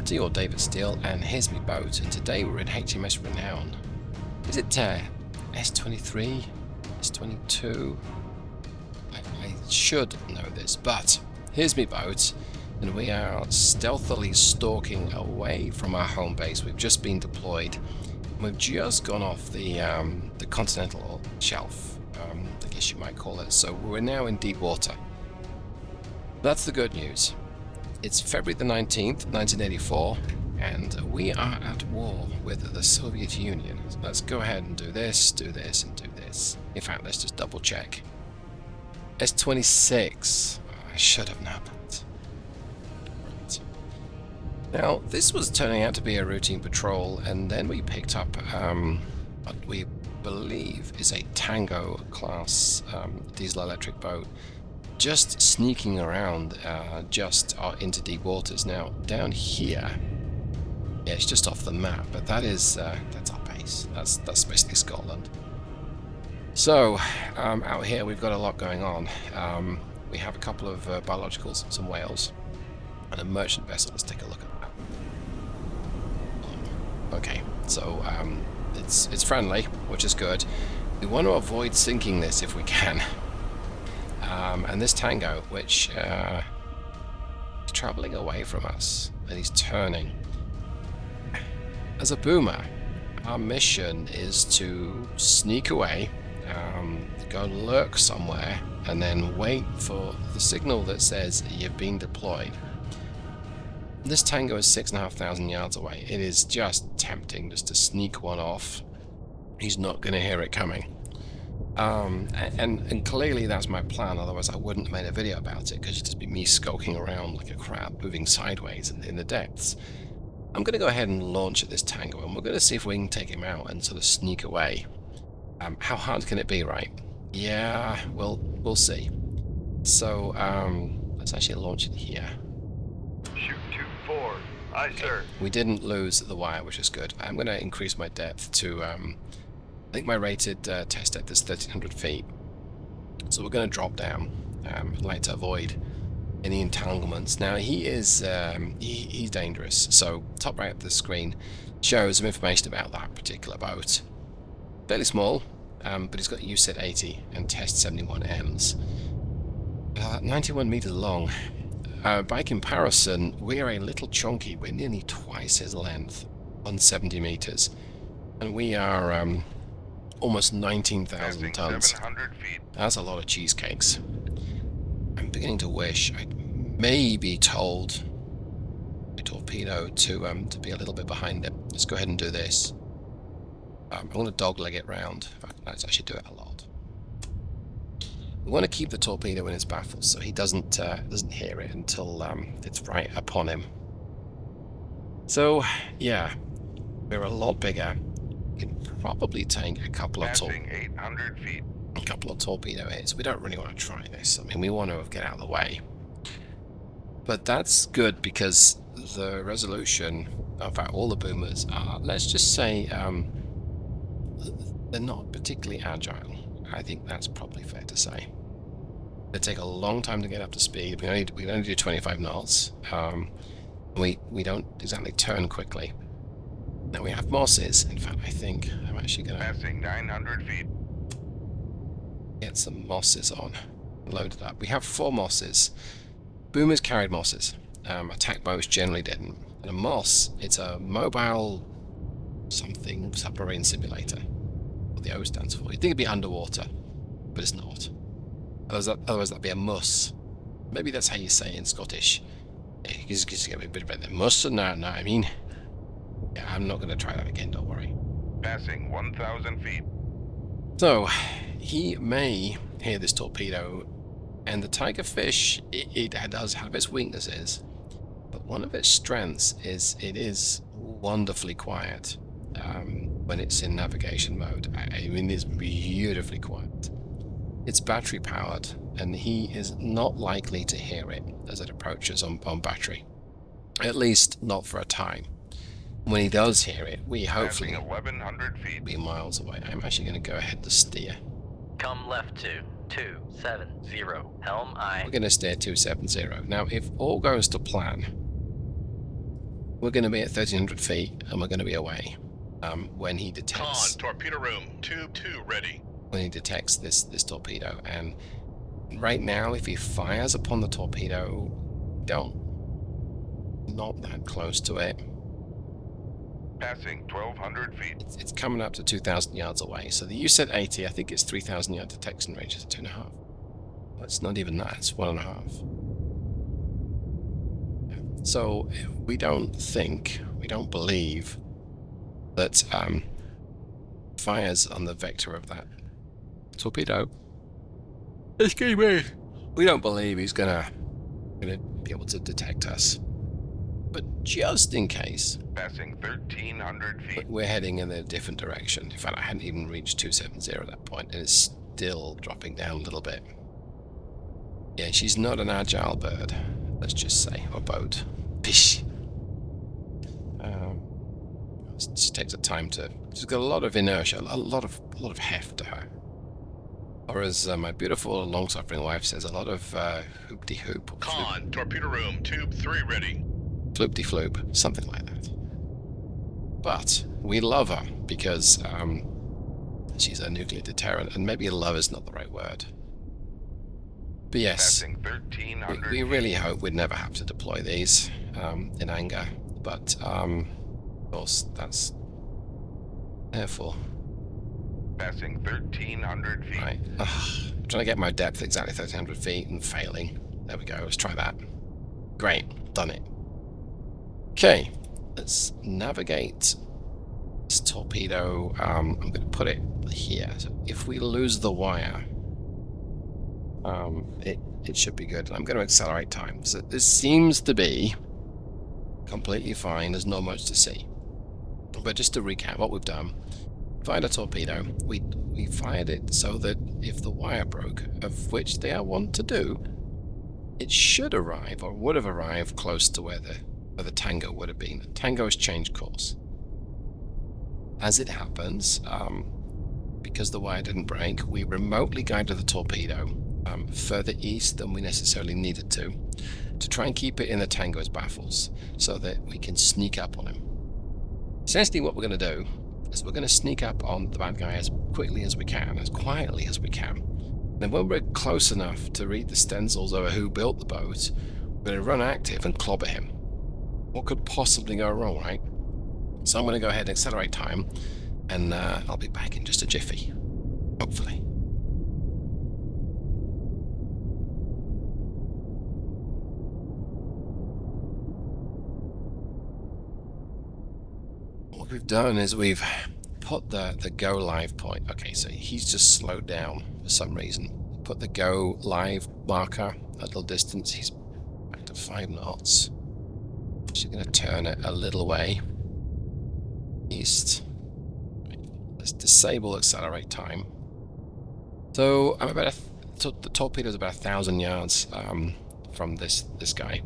Liberty or David Steele, and here's me boat, and today we're in HMS Renown. Is it S23? S22? I should know this, but here's me boat, and we are stealthily stalking away from our home base. We've just been deployed. We've just gone off the continental shelf, I guess you might call it, so we're now in deep water. That's the good news. It's February the 19th, 1984, and we are at war with the Soviet Union. So let's go ahead and do this, and do this. In fact, let's just double check. S26. I should have known that. Right. Now, this was turning out to be a routine patrol, and then we picked up what we believe is a Tango class diesel-electric boat, just sneaking around into deep waters. Now, down here, yeah, it's just off the map, but that's our base. That's basically Scotland. So, out here we've got a lot going on. We have a couple of biologicals, some whales, and a merchant vessel. Let's take a look at that. Okay, so it's friendly, which is good. We want to avoid sinking this if we can. And this Tango, which is traveling away from us, and he's turning. As a boomer, our mission is to sneak away, go lurk somewhere, and then wait for the signal that says you've been deployed. This Tango is 6,500 yards away. It is just tempting just to sneak one off. He's not going to hear it coming. And clearly that's my plan, otherwise I wouldn't have made a video about it, because it'd just be me skulking around like a crab, moving sideways in the depths. I'm going to go ahead and launch at this Tango, and we're going to see if we can take him out and sort of sneak away. How hard can it be, right? Yeah, we'll see. So, let's actually launch it here. Shoot 2-4. Aye, Okay. sir. We didn't lose the wire, which is good. I'm going to increase my depth to, I think my rated test depth is 1,300 feet. So we're going to drop down. I'd like to avoid any entanglements. Now, he is he's dangerous. So top right of the screen shows some information about that particular boat. Fairly small, but he's got USIT 80 and test 71Ms. 91 meters long. By comparison, we are a little chunky. We're nearly twice his length, 170 meters, and we are almost 19,000 tons. 700 feet. That's a lot of cheesecakes. I'm beginning to wish I'd maybe told my torpedo to be a little bit behind it. Let's go ahead and do this. I'm going to dogleg it round. In fact, let's actually do it a lot. We want to keep the torpedo in his baffles so he doesn't hear it until it's right upon him. So yeah, we're a lot bigger. We can probably take a couple of 800 feet. torpedo hits. We don't really want to try this. I mean, we want to get out of the way. But that's good because the resolution, in fact, all the boomers are, let's just say, they're not particularly agile. I think that's probably fair to say. They take a long time to get up to speed. We only do 25 knots. We don't exactly turn quickly. Now we have mosses. In fact, I think I'm actually going to Passing 900 feet. get some mosses on. Loaded up. We have 4 mosses. Boomers carried mosses. Attack boats generally didn't. And a moss, it's a mobile something submarine simulator. What the O stands for. You'd think it'd be underwater, but it's not. Otherwise that'd be a muss. Maybe that's how you say it in Scottish. You just get a bit about the muss. No, I mean, yeah, I'm not going to try that again. Don't worry. Passing 1,000 feet. So he may hear this torpedo, and the tigerfish, it does have its weaknesses, but one of its strengths is it is wonderfully quiet when it's in navigation mode. I mean, it's beautifully quiet. It's battery powered, and he is not likely to hear it as it approaches on battery. At least not for a time. When he does hear it, we hopefully Passing 1,100 feet. be miles away. I'm actually going to go ahead to steer. Come left to 270. Helm We're aye. going to steer 270. Now, if all goes to plan, we're going to be at 1,300 feet, and we're going to be away when he detects. torpedo room, tube 2 ready. When he detects this torpedo, and right now, if he fires upon the torpedo, not that close to it. Passing 1,200 feet. It's coming up to 2,000 yards away. So you said 80. I think it's 3,000 yard detection range. It's 2.5. Well, it's not even that. It's 1.5. So we don't believe that fires on the vector of that torpedo. Excuse me. We don't believe he's gonna be able to detect us. But just in case, Passing 1,300 feet. we're heading in a different direction. In fact, I hadn't even reached 270 at that point, and it's still dropping down a little bit. Yeah, she's not an agile bird, let's just say, or boat. Pish. She takes a time to. She's got a lot of inertia, a lot of heft to her. Or as my beautiful long-suffering wife says, a lot of hoop-de-hoop. Torpedo room, tube 3 ready. Floop-de-floop, something like that. But we love her because she's a nuclear deterrent, and maybe love is not the right word. But yes, Passing 1,300 we really hope we'd never have to deploy these in anger. But of course, that's therefore. Passing 1,300 feet. Right. I'm trying to get my depth exactly 1,300 feet and failing. There we go. Let's try that. Great. Done it. Okay. Let's navigate this torpedo. I'm going to put it here. So if we lose the wire, it should be good. I'm going to accelerate time. So this seems to be completely fine. There's not much to see. But just to recap what we've done. Fired a torpedo. We fired it so that if the wire broke, of which they are wont to do, it should arrive or would have arrived close to where the Tango would have been. The Tango has changed course. As it happens, because the wire didn't break, we remotely guided the torpedo further east than we necessarily needed to try and keep it in the Tango's baffles so that we can sneak up on him. Essentially what we're going to do is we're going to sneak up on the bad guy as quickly as we can, as quietly as we can. Then when we're close enough to read the stencils over who built the boat, we're going to run active and clobber him. What could possibly go wrong, right? So I'm going to go ahead and accelerate time, and I'll be back in just a jiffy. Hopefully. What we've done is we've put the go live point. Okay, so he's just slowed down for some reason. Put the go live marker at a little distance. He's back to 5 knots. Just going to turn it a little way east. Let's disable accelerate time. So I'm about the torpedo's about 1,000 yards from this guy.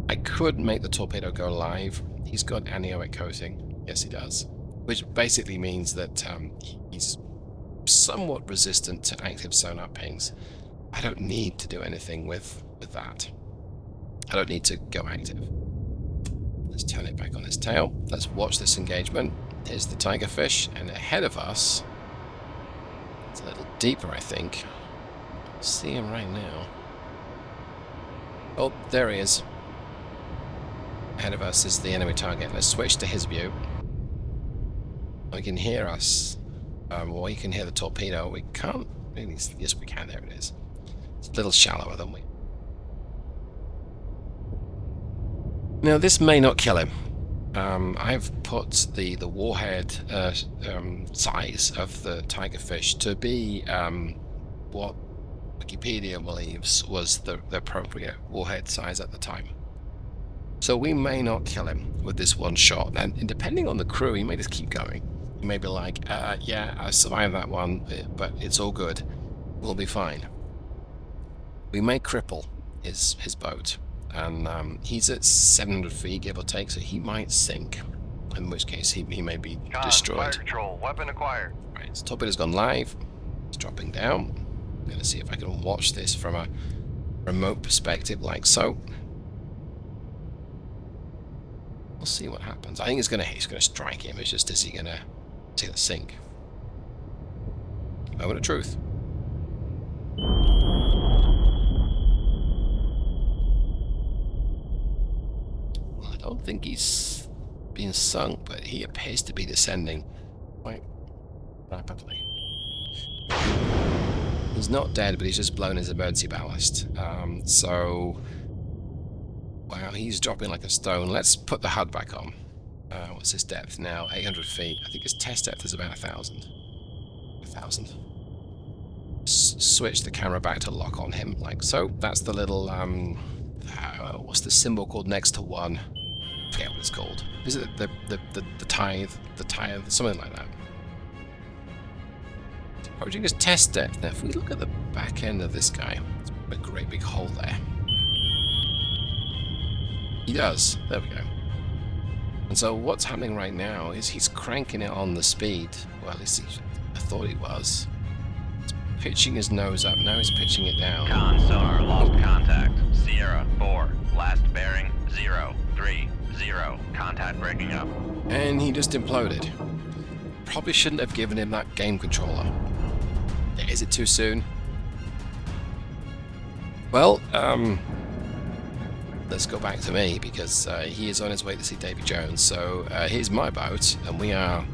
I could make the torpedo go live. He's got aneroic coating. Yes, he does. Which basically means that he's somewhat resistant to active sonar pings. I don't need to do anything with that. I don't need to go active. Let's turn it back on its tail. Let's watch this engagement. Here's the tigerfish, and ahead of us, it's a little deeper, I think. See him right now. Oh, there he is. Ahead of us is the enemy target. Let's switch to his view. We can hear us. Or you can hear the torpedo. We can't really. Yes, we can. There it is. It's a little shallower than we. Now, this may not kill him. I've put the warhead size of the tigerfish to be what Wikipedia believes was the appropriate warhead size at the time. So we may not kill him with this one shot, and depending on the crew, he may just keep going. He may be like, yeah, I survived that one, but it's all good. We'll be fine. We may cripple his boat, and he's at 700 feet, give or take, so he might sink, in which case he may be destroyed. Fire control, weapon acquired. Right, so torpedo's gone live. It's dropping down. I'm going to see if I can watch this from a remote perspective like so. We'll see what happens. I think he's gonna strike him. It's just, is he gonna sink? Moment of truth. Well, I don't think he's being sunk, but he appears to be descending quite rapidly. He's not dead, but he's just blown his emergency ballast. Wow, he's dropping like a stone. Let's put the HUD back on. What's his depth now? 800 feet. I think his test depth is about 1,000. 1,000. Switch the camera back to lock on him, like so. That's the little, what's the symbol called next to 1? I forget what it's called. Is it the tithe? The tithe? Something like that. Approaching his test depth. Now, if we look at the back end of this guy, it's a great big hole there. He does. There we go. And so what's happening right now is he's cranking it on the speed. Well, at least I thought he was. He's pitching his nose up. Now he's pitching it down. Con sonar lost contact. Sierra 4. Last bearing 030. Contact breaking up. And he just imploded. Probably shouldn't have given him that game controller. Is it too soon? Well, let's go back to me, because he is on his way to see Davy Jones. So here's my boat, and we are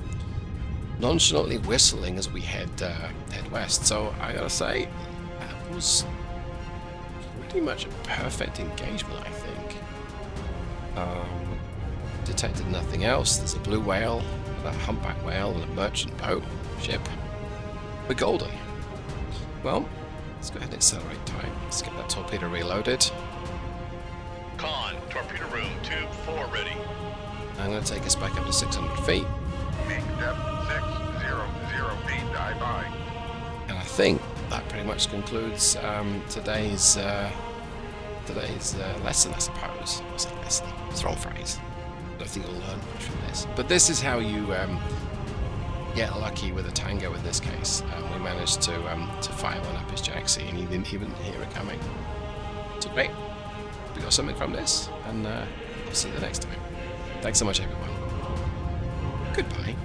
nonchalantly whistling as we head west. So I gotta say, that was pretty much a perfect engagement, I think. Detected nothing else. There's a blue whale, a humpback whale, and a merchant boat ship. We're golden. Well, let's go ahead and accelerate time. Let's get that torpedo reloaded. Con, torpedo room, tube 4 ready. I'm going to take us back up to 600 feet. Peak depth 600 feet, dive by. And I think that pretty much concludes today's lesson, I suppose. What's a lesson? It's the wrong phrase. I don't think you'll learn much from this. But this is how you get lucky with a Tango in this case. We managed to fire one up his Jaxie, and he didn't even hear it coming. So great. We got something from this, and I'll see you the next time. Thanks so much, everyone. Goodbye.